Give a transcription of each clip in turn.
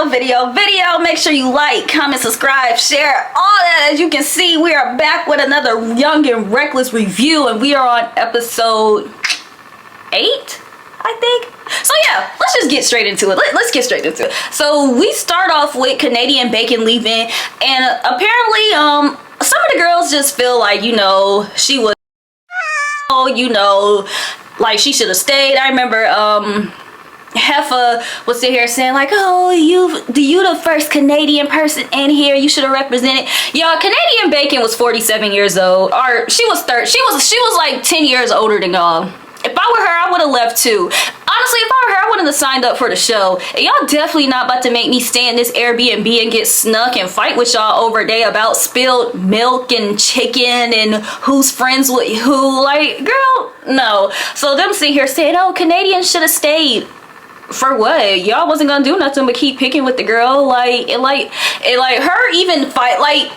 video. Make sure you like, comment, subscribe, share, all that. As you can see, we are back with another Young and Reckless review, and we are on episode 8, I think. So yeah, let's just get straight into it. Let's get straight into it. So we start off with Canadian Bacon leaving, and apparently some of the girls just feel like, you know, she was, you know, like she should have stayed. I remember Heffa was sitting here saying like, oh, you the first Canadian person in here, you should have represented. Y'all, Canadian Bacon was 47 years old, or she was like 10 years older than y'all. If I were her, I would have left too. Honestly, if I were her, I wouldn't have signed up for the show. And y'all definitely not about to make me stay in this Airbnb and get snuck and fight with y'all over a day about spilled milk and chicken and who's friends with who. Like, girl, no. So them sitting here saying, oh, Canadians should have stayed. For what? Y'all wasn't gonna do nothing but keep picking with the girl. Like her even fight. Like,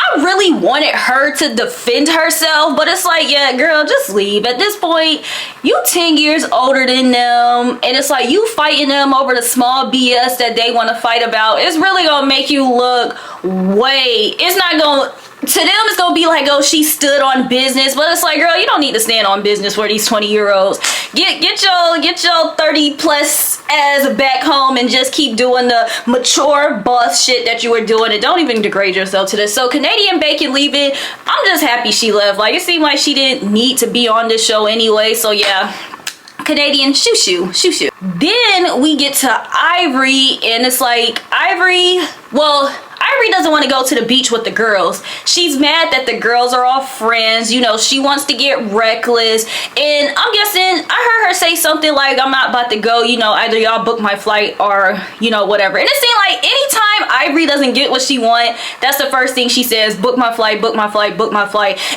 I really wanted her to defend herself, but it's like, yeah, girl, just leave. At this point, you 10 years older than them, and it's like you fighting them over the small BS that they want to fight about. It's really gonna make you look it's not gonna, to them it's gonna be like, oh, she stood on business, but it's like, girl, you don't need to stand on business for these 20-year-olds. Get your 30 plus ass back home and just keep doing the mature boss shit that you were doing, and don't even degrade yourself to this. So Canadian Bacon leaving, I'm just happy she left. Like, it seemed like she didn't need to be on this show anyway, so yeah, Canadian, shoo. Then we get to Ivory, and it's like, Ivory doesn't want to go to the beach with the girls. She's mad that the girls are all friends. You know, she wants to get reckless. And I'm guessing, I heard her say something like, I'm not about to go, you know, either y'all book my flight or, you know, whatever. And it seemed like anytime Ivory doesn't get what she wants, that's the first thing she says, book my flight.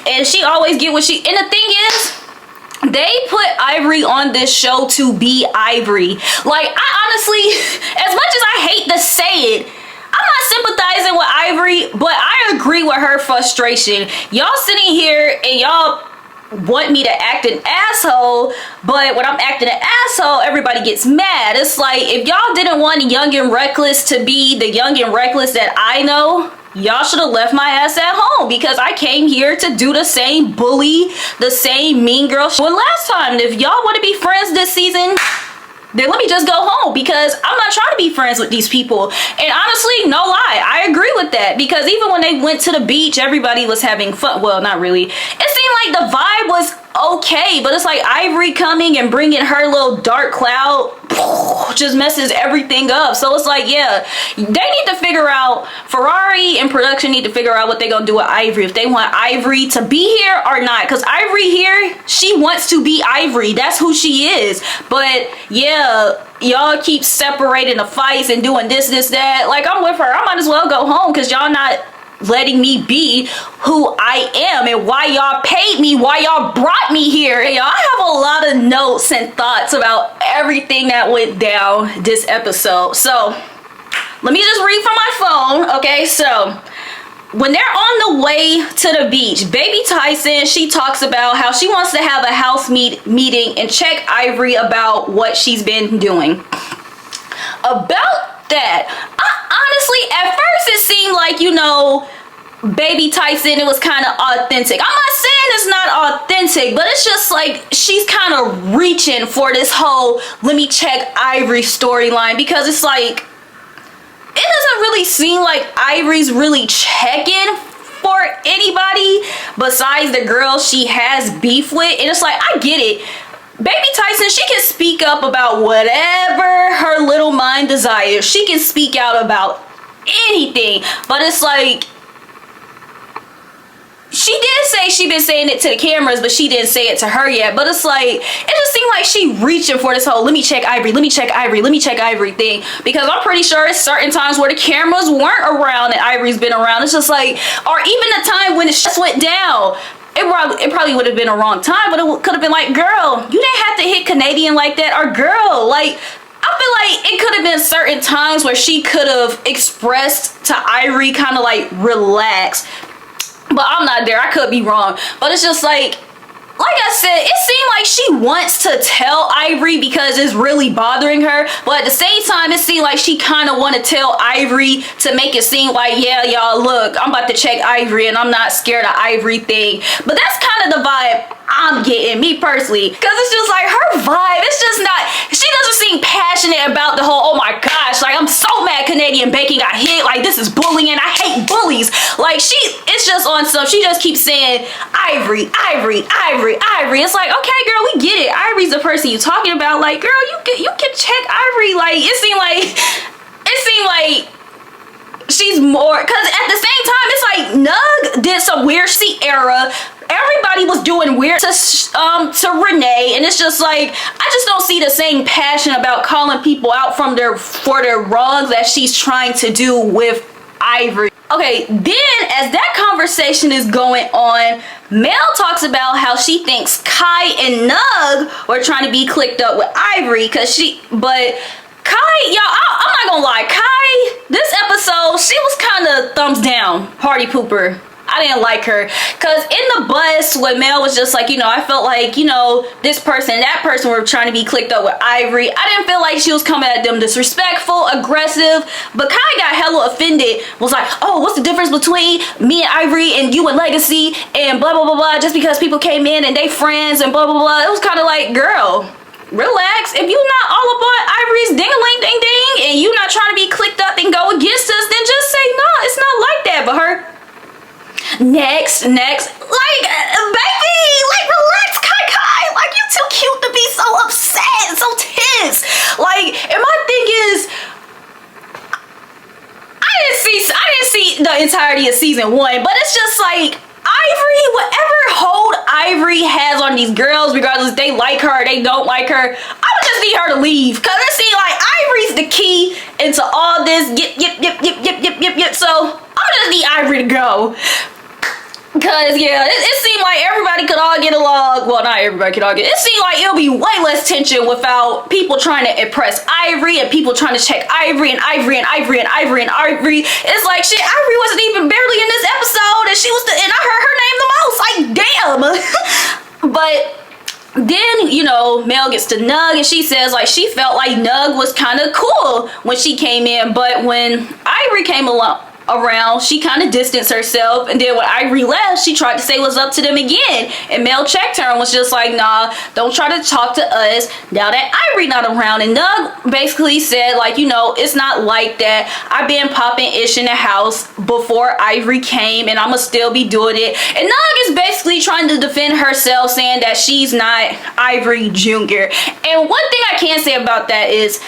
And she always get what she, and the thing is, they put Ivory on this show to be Ivory. Like, I honestly, as much as I hate to say it, I'm not sympathizing with Ivory, but I agree with her frustration. Y'all sitting here and y'all want me to act an asshole, but when I'm acting an asshole, everybody gets mad. It's like, if y'all didn't want Young and Reckless to be the Young and Reckless that I know, y'all should have left my ass at home, because I came here to do the same bully, the same mean girl shit last time. If y'all want to be friends this season, then let me just go home, because I'm not trying to be friends with these people. And honestly, no lie, I agree with that, because even when they went to the beach, everybody was having fun. Well, not really. It seemed like the vibe was okay, but it's like Ivory coming and bringing her little dark cloud just messes everything up. So it's like, yeah, they need to figure out, Ferrari and production need to figure out what they're gonna do with Ivory, if they want Ivory to be here or not, because Ivory here, she wants to be Ivory, that's who she is. But yeah, y'all keep separating the fights and doing this, that. Like, I'm with her, I might as well go home, because y'all not letting me be who I am and why y'all paid me, why y'all brought me here. And y'all, I have a lot of notes and thoughts about everything that went down this episode. So let me just read from my phone. Okay, so when they're on the way to the beach, Baby Tyson, she talks about how she wants to have a house meeting and check Ivory about what she's been doing. About that, honestly, at first it seemed like, you know, Baby Tyson, it was kind of authentic. I'm not saying it's not authentic, but it's just like she's kind of reaching for this whole let me check Ivory storyline, because it's like, it doesn't really seem like Ivory's really checking for anybody besides the girl she has beef with. And it's like, I get it, Baby Tyson, she can speak up about whatever her little mind desires. She can speak out about anything. But it's like, she did say she been saying it to the cameras, but she didn't say it to her yet. But it's like, it just seemed like she reaching for this whole let me check Ivory thing. Because I'm pretty sure it's certain times where the cameras weren't around and Ivory's been around. It's just like, or even the time when it just went down, it probably would have been a wrong time, but it could have been like, girl, you didn't have to hit Canadian like that, or girl, like, I feel like it could have been certain times where she could have expressed to Ivory, kind of like, relax. But I'm not there, I could be wrong. But it's just like, like I said, it seemed like she wants to tell Ivory because it's really bothering her, but at the same time, it seemed like she kind of want to tell Ivory to make it seem like, yeah, y'all, look, I'm about to check Ivory and I'm not scared of Ivory thing. But that's kind of the vibe I'm getting, me personally, because it's just like her vibe, it's just not, she doesn't seem passionate about the whole, oh my gosh, like I'm so mad Canadian Bacon got hit, like this is bullying, I hate bullies. Like it's just on some, she just keeps saying Ivory, Ivory, Ivory, Ivory. It's like, okay girl, we get it, Ivory's the person you talking about, like girl, you can check Ivory. Like it seemed like she's more, because at the same time it's like Nug did some weird Sierra, everybody was doing weird to Renee, and it's just like I just don't see the same passion about calling people out for their wrongs that she's trying to do with Ivory. Okay, then as that conversation is going on, Mel talks about how she thinks Kai and Nug were trying to be clicked up with Ivory, but Kai, y'all, I'm not gonna lie, Kai, this episode, she was kind of thumbs down, party pooper. I didn't like her, because in the bus when Mel was just like, I felt like, this person and that person were trying to be clicked up with Ivory. I didn't feel like she was coming at them disrespectful, aggressive, but Kai got hella offended, was like, oh, what's the difference between me and Ivory and you and Legacy and blah blah blah blah, just because people came in and they friends and blah blah blah. It was kind of like, girl, relax. If you not all up on Ivory's ding-a-ling ding ding and you not trying to be clicked up and go against us, then just say no, it's not like that. But her next, like baby, like relax, Kai, like you too cute to be so upset, so tense. Like, and my thing is, I didn't see the entirety of season 1, but it's just like Ivory, whatever hold Ivory has on these girls, regardless if they like her or they don't like her, I would just need her to leave, because it seems like Ivory's the key into all this. Yep. So I'm just need Ivory to go. Because, yeah, it seemed like everybody could all get along. Well, not everybody could all get. It seemed like it'll be way less tension without people trying to impress Ivory and people trying to check Ivory and Ivory and Ivory and Ivory and Ivory. It's like, shit, Ivory wasn't even barely in this episode, and and I heard her name the most. Like, damn. But then, Mel gets to Nug, and she says, like, she felt like Nug was kind of cool when she came in, but when Ivory came around, she kind of distanced herself, and then when Ivory left, she tried to say what's up to them again, and Mel checked her and was just like, nah, don't try to talk to us now that Ivory not around. And Nug basically said, like, it's not like that. I've been popping ish in the house before Ivory came, and I'ma still be doing it. And Nug is basically trying to defend herself, saying that she's not Ivory Jr. And one thing I can say about that is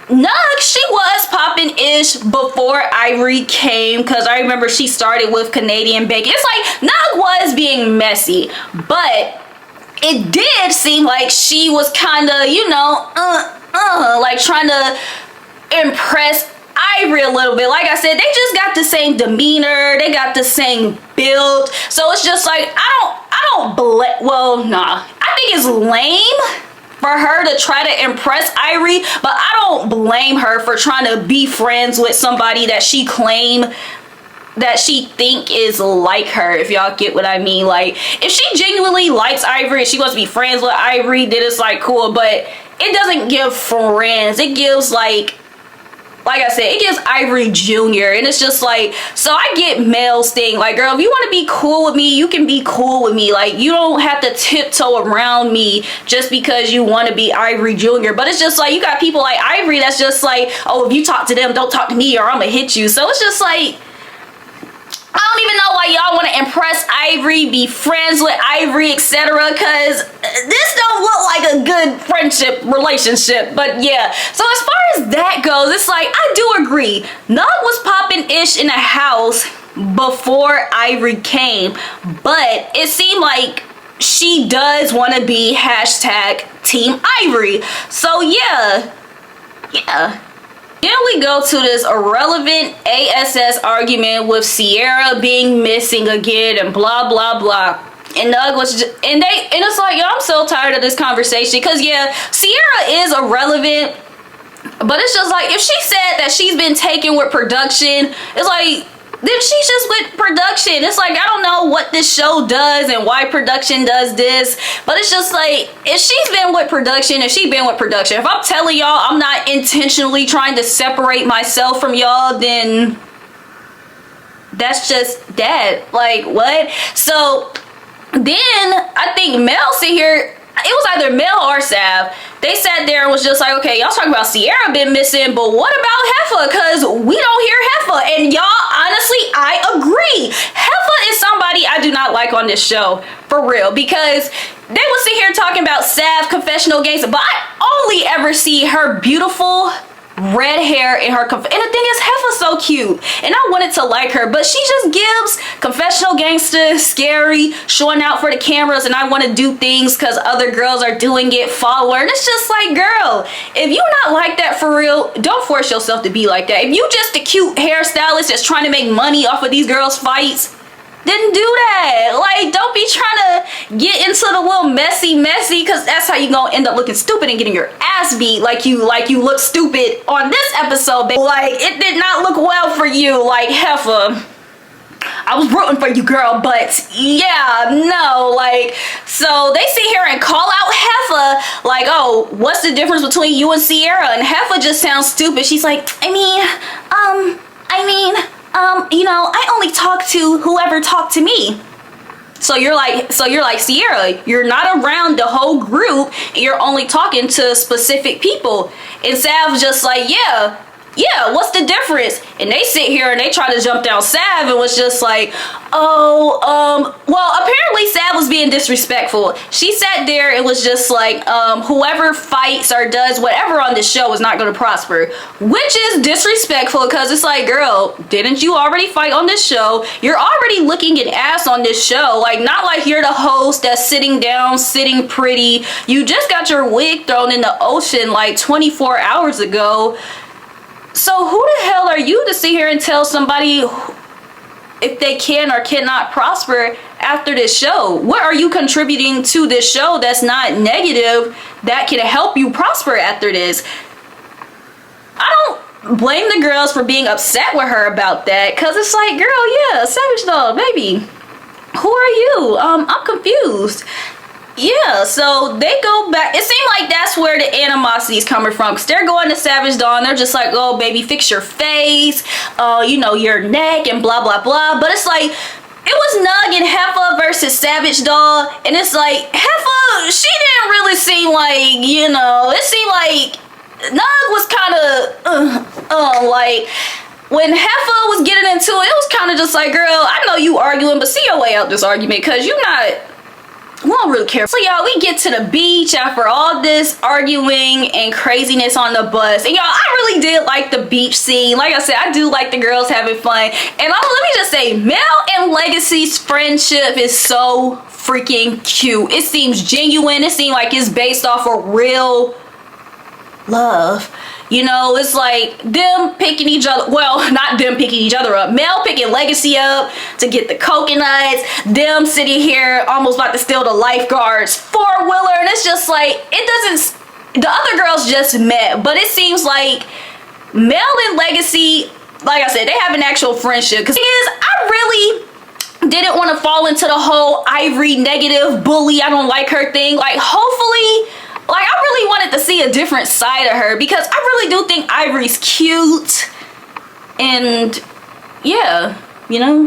Nug, she was popping ish before Ivory came, because I remember she started with Canadian Bacon. It's like Nug was being messy, but it did seem like she was kind of, like trying to impress Ivory a little bit. Like I said, they just got the same demeanor, they got the same build, so it's just like I think it's lame for her to try to impress Ivory, but I don't blame her for trying to be friends with somebody that she think is like her, if y'all get what I mean. Like, if she genuinely likes Ivory and she wants to be friends with Ivory, then it's like cool, but it doesn't give friends. It gives like I said, it gives Ivory Jr. And it's just like, so I get Mel's thing. Like, girl, if you want to be cool with me, you can be cool with me. Like, you don't have to tiptoe around me just because you want to be Ivory Jr. But it's just like, you got people like Ivory that's just like, oh, if you talk to them, don't talk to me or I'm going to hit you. So it's just like, I don't even know why y'all want to impress Ivory, be friends with Ivory, etc. Because this don't look like a good friendship relationship. But yeah, so as far as that goes, it's like, I do agree. Nug was popping ish in the house before Ivory came, but it seemed like she does want to be hashtag Team Ivory. So yeah. Then we go to this irrelevant ASS argument with Sierra being missing again and blah blah blah. And Nug was just, and it's like, yo, I'm so tired of this conversation, because yeah, Sierra is irrelevant, but it's just like, if she said that she's been taken with production, it's like, then she's just with production. It's like, I don't know what this show does and why production does this, but it's just like, if she's been with production, if I'm telling y'all I'm not intentionally trying to separate myself from y'all, then that's just that. Like, what? So then I think Mel sit here, it was either Mel or Sav. They sat there and was just like, okay, y'all talking about Sierra been missing, but what about Heifer? Because we don't hear Heifer. And y'all, honestly, I agree. Heifer is somebody I do not like on this show, for real. Because they would sit here talking about Sav, confessional gangster, but I only ever see her beautiful red hair in her and the thing is, Heifer's so cute and I wanted to like her, but she just gives confessional gangster, scary, showing out for the cameras, and I want to do things because other girls are doing it, follow her. And it's just like, girl, if you're not like that for real, don't force yourself to be like that. If you just a cute hairstylist that's trying to make money off of these girls' fights, then do that. Like, don't be trying to get into the little messy, because that's how you gonna end up looking stupid and getting your ass beat like you look stupid on this episode, babe. Like, it did not look well for you. Like, Heifer, I was rooting for you, girl, but yeah, no, like, so they sit here and call out Heifer, like, oh, what's the difference between you and Sierra? And Heifer just sounds stupid. She's like, you know, I only talk to whoever talked to me. So you're like Sierra, you're not around the whole group and you're only talking to specific people. And Sav's just like, yeah, what's the difference? And they sit here and they try to jump down Sav and was just like, well, apparently Sav was being disrespectful. She sat there and was just like, whoever fights or does whatever on this show is not going to prosper, which is disrespectful because it's like, girl, didn't you already fight on this show? You're already looking an ass on this show. Like, not like you're the host that's sitting down, sitting pretty. You just got your wig thrown in the ocean like 24 hours ago. So who the hell are you to sit here and tell somebody if they can or cannot prosper after this show? What are you contributing to this show that's not negative that can help you prosper after this? I don't blame the girls for being upset with her about that, because it's like, girl, yeah, Savage Dog, baby, who are you? I'm confused. Yeah, so they go back. It seemed like that's where the animosity is coming from, because they're going to Savage Dawn. They're just like, oh, baby, fix your face, you know, your neck, and blah, blah, blah. But it's like, it was Nug and Heifer versus Savage Dog. And it's like, Heifer, she didn't really seem like, you know, it seemed like Nug was kind of, like, when Heifer was getting into it, it was kind of just like, girl, I know you arguing, but see your way out this argument, because you're not... we don't really care. So y'all, we get to the beach after all this arguing and craziness on the bus, and y'all, I really did like the beach scene. Like I said, I do like the girls having fun, and let me just say, Mel and Legacy's friendship is so freaking cute. It seems genuine. It seems like it's based off of real love. You know, it's like them picking each other, well, not them picking each other up, Mel picking Legacy up to get the coconuts, them sitting here almost about to steal the lifeguard's four-wheeler, and it's just like, it doesn't, the other girls just met, but it seems like Mel and Legacy, like I said, they have an actual friendship, because the thing is, I really didn't want to fall into the whole Ivory negative bully, I don't like her thing. Like, hopefully, like, I really wanted to see a different side of her, because I really do think Ivory's cute. And yeah, you know,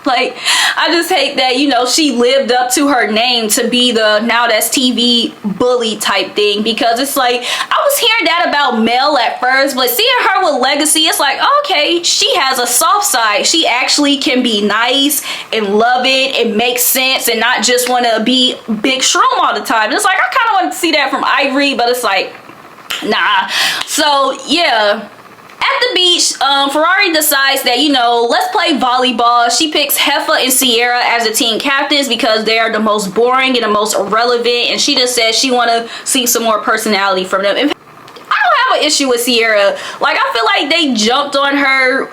like, I just hate that, you know, she lived up to her name to be the now that's TV bully type thing, because it's like, I was hearing that about Mel at first, but seeing her with Legacy, it's like, okay, she has a soft side. She actually can be nice and love it and make sense and not just want to be big shroom all the time. And it's like, I kind of want to see that from Ivory, but it's like, nah. So yeah, at the beach, Ferrari decides that, you know, let's play volleyball. She picks Heifer and Sierra as the team captains because they are the most boring and the most irrelevant, and she just says she want to see some more personality from them. And I don't have an issue with Sierra. Like, I feel like they jumped on her,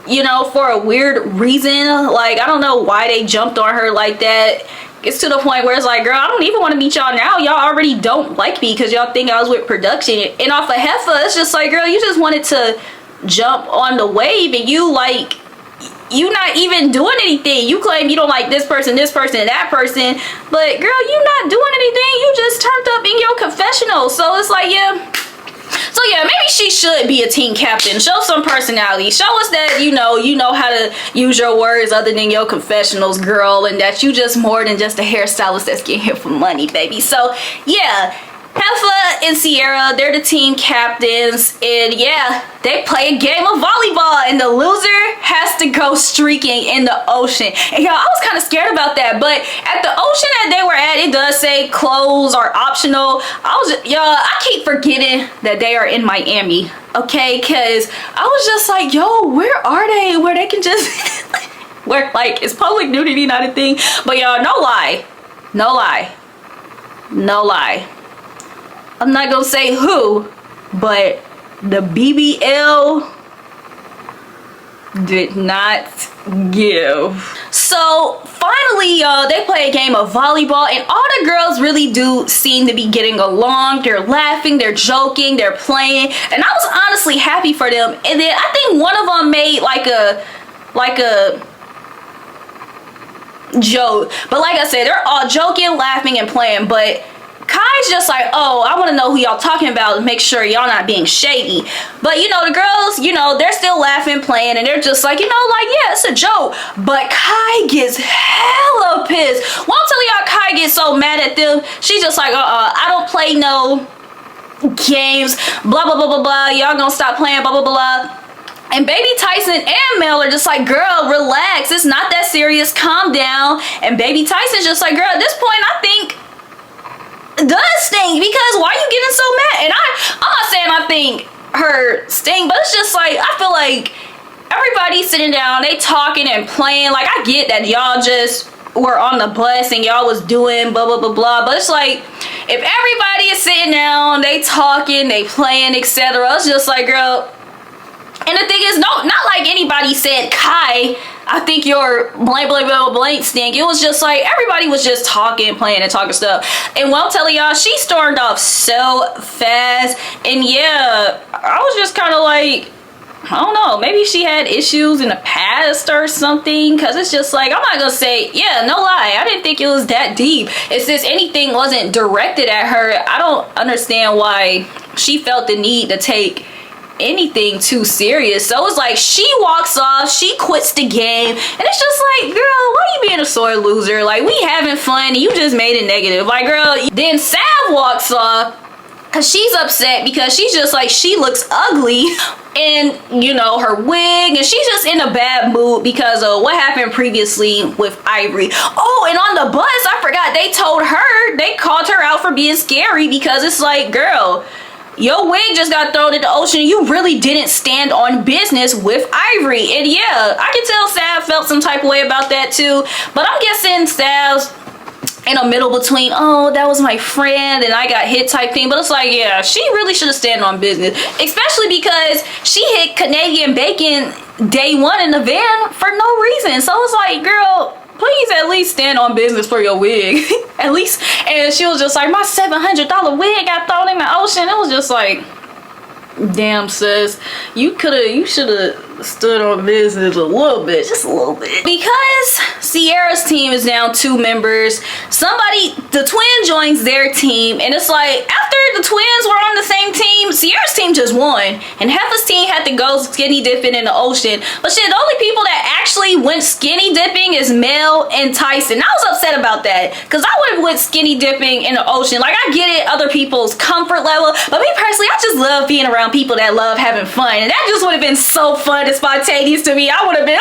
you know, for a weird reason. Like, I don't know why they jumped on her like that. It's to the point where it's like, girl, I don't even want to meet y'all now. Y'all already don't like me because y'all think I was with production. And off of Heifer, it's just like, girl, you just wanted to jump on the wave, and you, like, you not even doing anything. You claim you don't like this person, and that person, but girl, you not doing anything. You just turned up in your confessional. So it's like, yeah. So yeah, maybe she should be a team captain. Show some personality. Show us that you know how to use your words other than your confessionals, girl, and that you just more than just a hairstylist that's getting here for money, baby. So yeah, Heifer and Sierra, they're the team captains, and yeah, they play a game of volleyball, and the loser has to go streaking in the ocean. And y'all, I was kind of scared about that, but at the ocean that they were at, it does say clothes are optional. I keep forgetting that they are in Miami, okay? Because I was just like, yo, where are they? Where they can just, where like, is public nudity not a thing? But y'all, no lie. I'm not gonna say who, but the BBL did not give. So finally, y'all, they play a game of volleyball, and all the girls really do seem to be getting along. They're laughing, they're joking, they're playing, and I was honestly happy for them. And then I think one of them made like a joke, but like I said, they're all joking, laughing, and playing, but Kai's just like, oh, I want to know who y'all talking about to make sure y'all not being shady. But you know, the girls, you know, they're still laughing, playing, and they're just like, you know, like, yeah, it's a joke. But Kai gets hella pissed. Won't tell y'all Kai gets so mad at them. She's just like, I don't play no games, blah, blah, blah, blah, blah. Y'all gonna stop playing, blah, blah, blah. And Baby Tyson and Mel are just like, girl, relax. It's not that serious. Calm down. And Baby Tyson's just like, girl, at this point, I think does stink, because why are you getting so mad? And I'm not saying I think her stink, but it's just like, I feel like everybody's sitting down, they talking and playing. Like, I get that y'all just were on the bus and y'all was doing blah blah blah blah, but it's like, if everybody is sitting down, they talking, they playing, etc., it's just like, girl. And the thing is, no, not like anybody said, Kai, I think your blank, blank, blank, blank stink. It was just like, everybody was just talking, playing, and talking stuff. And while telling y'all, she stormed off so fast. And yeah, I was just kind of like, I don't know, maybe she had issues in the past or something, because it's just like, I'm not gonna say, yeah, no lie, I didn't think it was that deep. It's just anything wasn't directed at her. I don't understand why she felt the need to take anything too serious. So it's like, she walks off, she quits the game, and it's just like, girl, why you being a sore loser? Like, we having fun and you just made it negative. Like, girl. Then Sav walks off because she's upset because she's just like, she looks ugly and, you know, her wig, and she's just in a bad mood because of what happened previously with Ivory. Oh, and on the bus, I forgot, they called her out for being scary, because it's like, girl, your wig just got thrown in the ocean. You really didn't stand on business with Ivory. And yeah, I can tell Sav felt some type of way about that too. But I'm guessing Sav's in a middle between, oh, that was my friend and I got hit type thing. But it's like, yeah, she really should have stand on business. Especially because she hit Canadian Bacon day one in the van for no reason. So it's like, girl, please at least stand on business for your wig. At least. And she was just like, my $700 wig got thrown in the ocean. It was just like, damn, sis, you should have stood on business a little bit, just a little bit. Because Sierra's team is down 2 members, the twin joins their team, and it's like, after the twins were on the same team, Sierra's team just won, and Heifer's team had to go skinny dipping in the ocean. But shit, the only people that actually went skinny dipping is Mel and Tyson. I was upset about that, because I would have went skinny dipping in the ocean. Like, I get it, other people's comfort level, but me personally, I just love being around people that love having fun, and that just would have been so fun and spontaneous to me. I would have been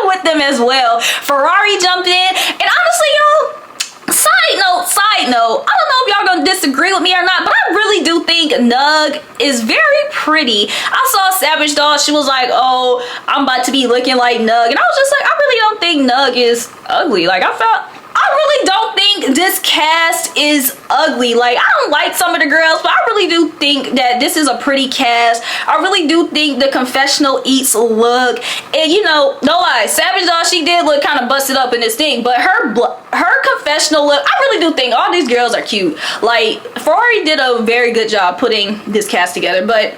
with them as well. Ferrari jumped in, and honestly, y'all, side note, I don't know if y'all gonna disagree with me or not, but I really do think Nug is very pretty. I saw Savage Doll, she was like, oh, I'm about to be looking like Nug, and I was just like, I really don't think Nug is ugly. Like, I really don't think this cast is ugly. Like, I don't like some of the girls, but I really do think that this is a pretty cast. I really do think the confessional eats look, and you know, no lie, Savage Doll, she did look kind of busted up in this thing, but her confessional look, I really do think all these girls are cute. Like, Ferrari did a very good job putting this cast together. But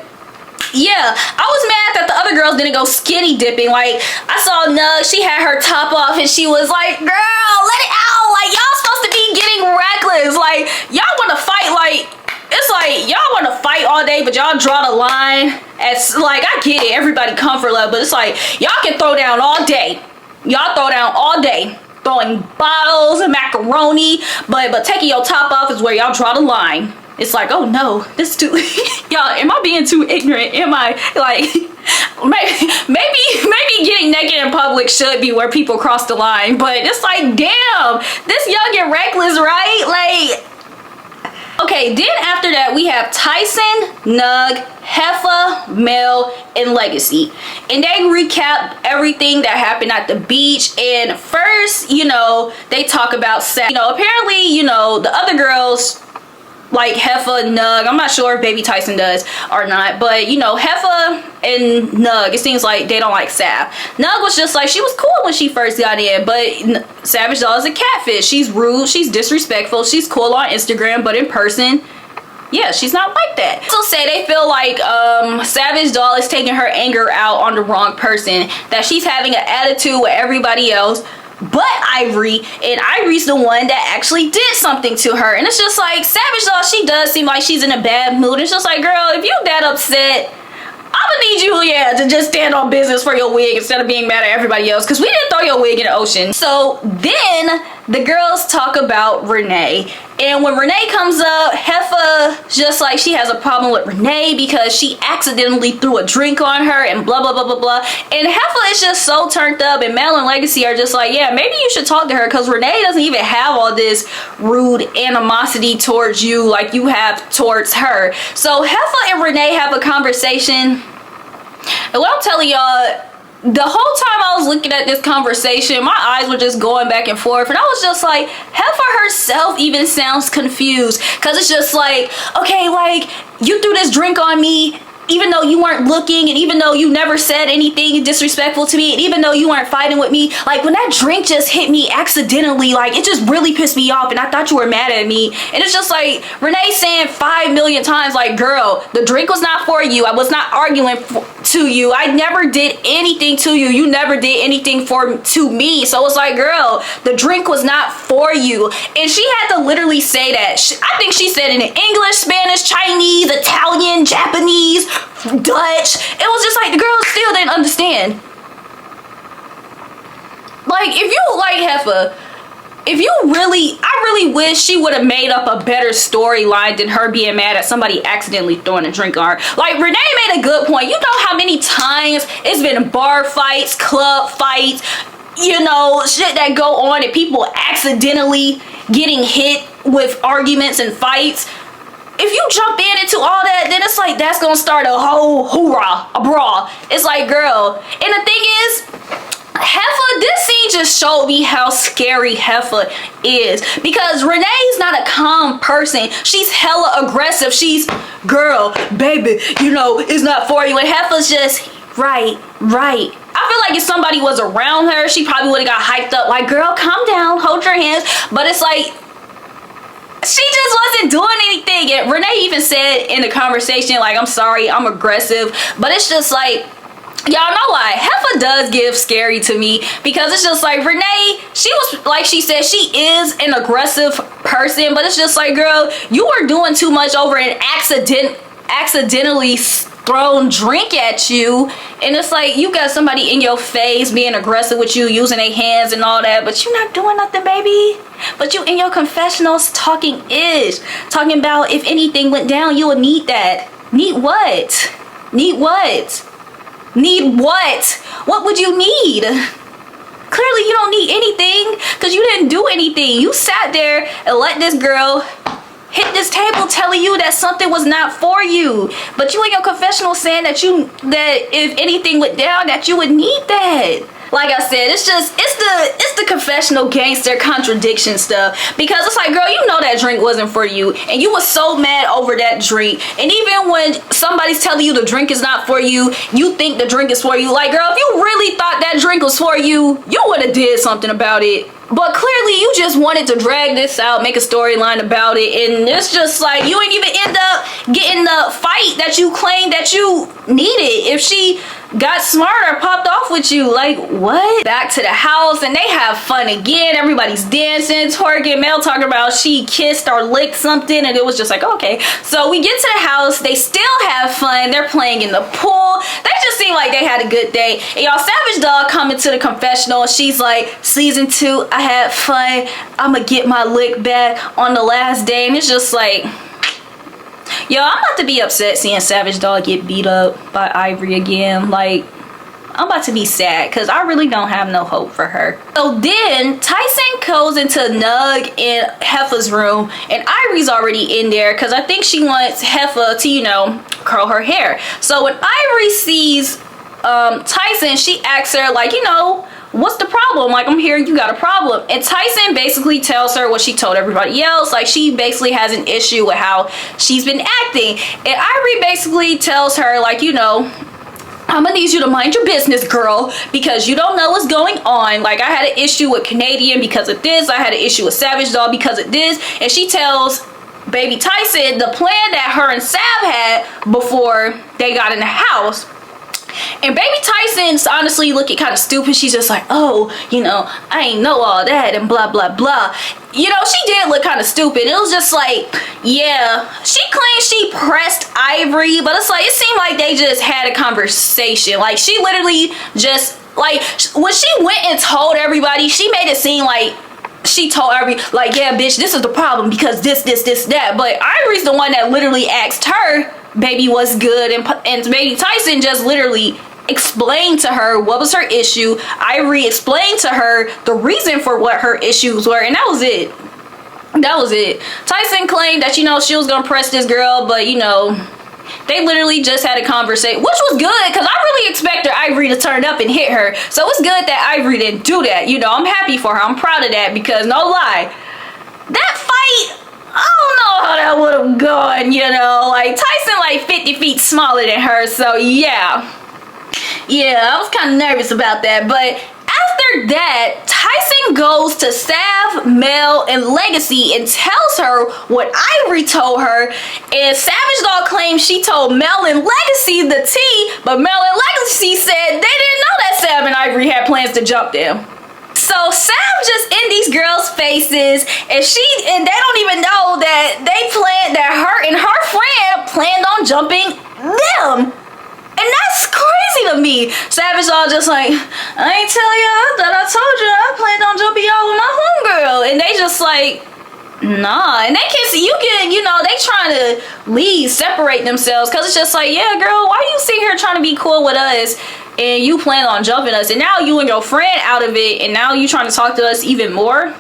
Yeah, I was mad that the other girls didn't go skinny dipping. Like, I saw Nug, she had her top off and she was like, girl, let it out. Like, y'all supposed to be getting reckless. Like, y'all want to fight, like, it's like, y'all want to fight all day, but y'all draw the line. As, like, I get it, everybody comfort level, but it's like, y'all can throw down all day. Y'all throw down all day. Throwing bottles and macaroni, but taking your top off is where y'all draw the line. It's like, oh no, this too y'all, am I being too ignorant? Am I like maybe getting naked in public should be where people cross the line, but it's like, damn, this young and reckless, right? Like, okay, then after that we have Tyson, Nug, Heffa, Mel, and Legacy, and they recap everything that happened at the beach. And first, you know, they talk about sex. You know, apparently, you know, the other girls, like Heffa, Nug, I'm not sure if Baby Tyson does or not, but you know, Heffa and Nug, it seems like they don't like Sav. Nug was just like, she was cool when she first got in, but Savage Doll is a catfish. She's rude, she's disrespectful, she's cool on Instagram, but in person, yeah, she's not like that. So say they feel like Savage Doll is taking her anger out on the wrong person, that she's having an attitude with everybody else but Ivory, and Ivory's the one that actually did something to her. And it's just like, Savage Doll, she does seem like she's in a bad mood. It's just like, girl, if you that upset, I'ma need you, yeah, to just stand on business for your wig instead of being mad at everybody else, because we didn't throw your wig in the ocean. So then the girls talk about Renee, and when Renee comes up, Heffa just like, she has a problem with Renee because she accidentally threw a drink on her and blah blah blah blah blah. And Heffa is just so turned up, and Mel and Legacy are just like, yeah, maybe you should talk to her, because Renee doesn't even have all this rude animosity towards you like you have towards her. So Heffa and Renee have a conversation, and what I'm telling y'all, the whole time I was looking at this conversation, my eyes were just going back and forth, and I was just like, Heffa herself even sounds confused, because it's just like, okay, like, you threw this drink on me even though you weren't looking, and even though you never said anything disrespectful to me, and even though you weren't fighting with me, like, when that drink just hit me accidentally, like, it just really pissed me off, and I thought you were mad at me. And it's just like, Renee saying 5 million times, like, girl, the drink was not for you, I was not arguing to you, I never did anything to you, you never did anything to me. So it's like, girl, the drink was not for you. And she had to literally say that. I think she said it in English, Spanish, Chinese, Italian, Japanese, Dutch. It was just like, the girl still didn't understand. Like, if you like Heffa, if you really, I really wish she would have made up a better storyline than her being mad at somebody accidentally throwing a drink on her. Like, Renee made a good point. You know how many times it's been bar fights, club fights, you know, shit that go on, and people accidentally getting hit with arguments and fights. If you jump into all that, then it's like, that's gonna start a whole hoorah, a brawl. It's like, girl, and the thing is, Heffa, this scene just showed me how scary Heffa is, because Renee's not a calm person. She's hella aggressive. She's, girl, baby, you know, it's not for you. And Heffa's just, right. I feel like if somebody was around her, she probably would have got hyped up, like, girl, calm down, hold your hands. But it's like, she just wasn't doing anything. And Renee even said in the conversation, like, I'm sorry, I'm aggressive. But it's just like, y'all know why Heffa does give scary to me, because it's just like, Renee, she was, like she said, she is an aggressive person, but it's just like, girl, you were doing too much over an accidentally thrown drink at you. And it's like, you got somebody in your face being aggressive with you, using their hands and all that, but you're not doing nothing, baby. But you in your confessionals talking about, if anything went down, you would need that. Need what? Need what? Need what? What would you need? Clearly you don't need anything, because you didn't do anything. You sat there and let this girl hit this table telling you that something was not for you, but you in your confessional saying that if anything went down, that you would need that. like I said, it's the confessional gangster contradiction stuff, because it's like, girl, you know that drink wasn't for you, and you was so mad over that drink. And even when somebody's telling you the drink is not for you, you think the drink is for you. Like, girl, if you really thought that drink was for you, you would have did something about it. But clearly you just wanted to drag this out, make a storyline about it, and it's just like you ain't even end up getting the fight that you claimed that you needed. If she got smarter, popped off with you, like, what? Back to the house, and they have fun again. Everybody's dancing, twerking. Mel talking about she kissed or licked something, and it was just like, okay. So we get to the house, they still have fun. They're playing in the pool. They just seem like they had a good day. And y'all, Savage Dog coming to the confessional, and she's like, season 2, I had fun. I'ma get my lick back on the last day. And it's just like, yo, I'm about to be upset seeing Savage Dog get beat up by Ivory again. Like, I'm about to be sad because I really don't have no hope for her. So then Tyson goes into Nug in Heffa's room, and Ivory's already in there because I think she wants Heffa to, you know, curl her hair. So when Ivory sees Tyson, she asks her, like, you know, what's the problem? Like, I'm hearing you got a problem. And Tyson basically tells her what she told everybody else. Like, she basically has an issue with how she's been acting. And Ivory basically tells her, like, you know, I'm gonna need you to mind your business, girl, because you don't know what's going on. Like, I had an issue with Canadian because of this. I had an issue with Savage Dog because of this. And she tells baby Tyson the plan that her and Sav had before they got in the house. And baby Tyson's honestly looking kind of stupid. She's just like, oh, you know, I ain't know all that and blah, blah, blah. You know, she did look kind of stupid. It was just like, yeah, she claims she pressed Ivory, but it's like, it seemed like they just had a conversation. Like, she literally just, like, when she went and told everybody, she made it seem like she told Ivory, like, yeah, bitch, this is the problem because this, that. But Ivory's the one that literally asked her, baby, what's good? And baby Tyson just literally explained to her what was her issue. Ivory explained to her the reason for what her issues were, and that was it. That was it. Tyson claimed that, you know, she was gonna press this girl, but, you know, they literally just had a conversation, which was good because I really expected Ivory to turn up and hit her. So it's good that Ivory didn't do that. You know, I'm happy for her. I'm proud of that because, no lie, that fight, I don't know how that would have gone, you know. Like, Tyson like 50 feet smaller than her, so yeah. Yeah, I was kind of nervous about that. But after that, Tyson goes to Sav, Mel, and Legacy and tells her what Ivory told her. And Savage Dog claims she told Mel and Legacy the tea, but Mel and Legacy said they didn't know that Sav and Ivory had plans to jump them. So Sav just in these girls' faces, and they don't even know that that her and her friend planned on jumping them. And that's crazy to me. Savage all just like, I ain't tell y'all that I told you I planned on jumping y'all with my homegirl. And they just like, nah. And they can see, you know, they trying to leave, separate themselves. Because it's just like, yeah, girl, why you sitting here trying to be cool with us and you plan on jumping us? And now you and your friend out of it, and now you trying to talk to us even more?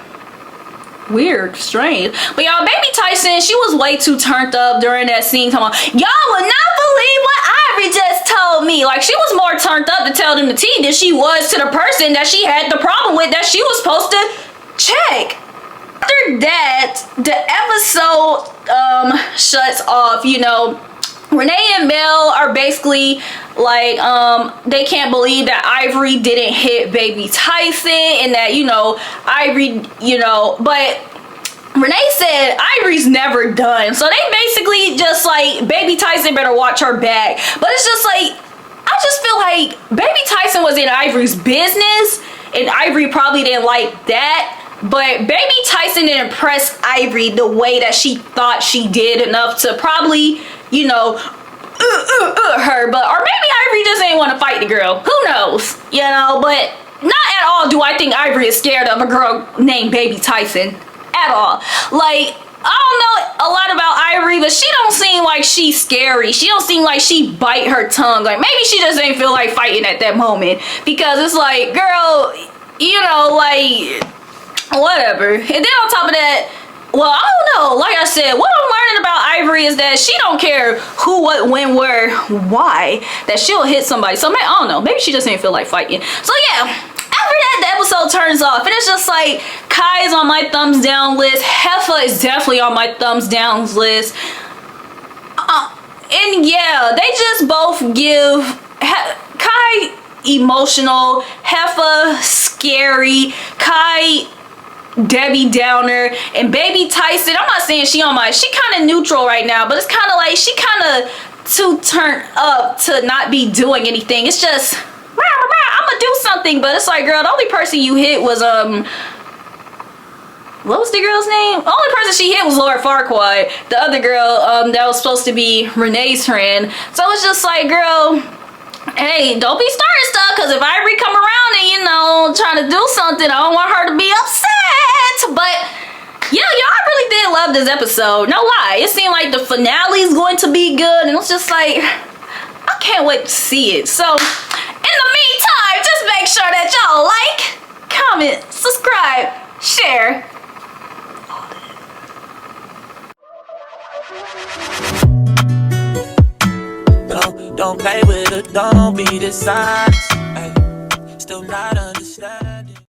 Weird, strange. But y'all, baby Tyson, she was way too turned up during that scene. Y'all would not believe what Ivory just told me. Like, she was more turned up to tell them the tea than she was to the person that she had the problem with that she was supposed to check. After that, the episode shuts off. You know, Renee and Mel are basically like, they can't believe that Ivory didn't hit baby Tyson, and that, you know, Ivory, you know, but Renee said Ivory's never done. So they basically just like, baby Tyson better watch her back. But it's just like, I just feel like baby Tyson was in Ivory's business, and Ivory probably didn't like that. But baby Tyson didn't impress Ivory the way that she thought she did enough to probably, you know, her. But, or maybe Ivory just ain't want to fight the girl. Who knows? You know, but not at all do I think Ivory is scared of a girl named baby Tyson. At all. Like, I don't know a lot about Ivory, but she don't seem like she's scary. She don't seem like she bite her tongue. Like, maybe she just ain't feel like fighting at that moment. Because it's like, girl, you know, like, whatever. And then on top of that, well, I don't know. Like I said, what I'm learning about Ivory is that she don't care who, what, when, where, why. That she'll hit somebody. So, I don't know. Maybe she just ain't feel like fighting. So, yeah. that, the episode turns off, and it's just like Kai is on my thumbs down list. Heffa is definitely on my thumbs down list. And yeah, they just both give Kai emotional, Heffa scary, Kai Debbie Downer, and Baby Tyson. I'm not saying she kind of neutral right now, but it's kind of like she kind of too turned up to not be doing anything. It's just I'm gonna do something, but it's like, girl, the only person you hit was what was the girl's name? The only person she hit was Laura Farquaad, the other girl that was supposed to be Renee's friend. So it's just like, girl, hey, don't be starting stuff, because if Ivory come around and, you know, trying to do something, I don't want her to be upset. But yeah, y'all really did love this episode. No lie. It seemed like the finale is going to be good, and it's just like, I can't wait to see it. So in the meantime, just make sure that y'all like, comment, subscribe, share. Don't play with it, don't be dishonest. Ay, still not understand.